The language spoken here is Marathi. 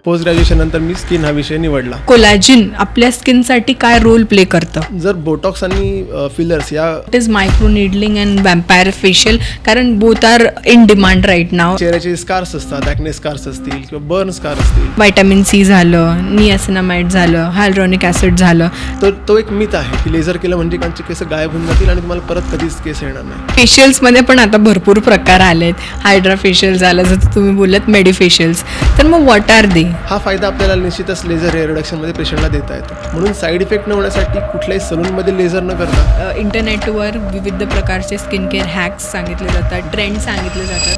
पोस्ट ग्रॅज्युएशन नंतर मी स्किन हा विषय निवडला. कोलॅजिन आपल्या स्किनसाठी काय रोल प्ले करतं? जर बोटॉक्स आणि फिलर्स या it is micro needling and vampire facial, कारण both are in demand right now. चेहऱ्याचे स्कार्स असतात, ॲक्ने स्कार्स असतील किंवा बर्न स्कार असतील, व्हायटामिन सी झालं, नियासिनामाइड झालं, हायड्रॉनिक ॲसिड झालं. तर तो एक मिथ आहे की लेझर केलं म्हणजे कांचे केस गायब होऊन जातील आणि तुम्हाला परत कधीच केस येणार नाही. फेशियल्समध्ये पण आता भरपूर प्रकार आलेत. हायड्रा फेशियल झालं, जसं तुम्ही बोललात मेडिफेशियल्स. तर मग व्हॉट आर दे? हा फायदा आपल्याला निश्चितच लेझर हेअर रिडक्शनमध्ये पेशंटला देता येतो. म्हणून साईड इफेक्ट न होण्यासाठी कुठल्याही सलूनमध्ये लेझर न करता इंटरनेटवर विविध प्रकारचे स्किन केअर हॅक्स सांगितले जातात, ट्रेंड सांगितले जातात.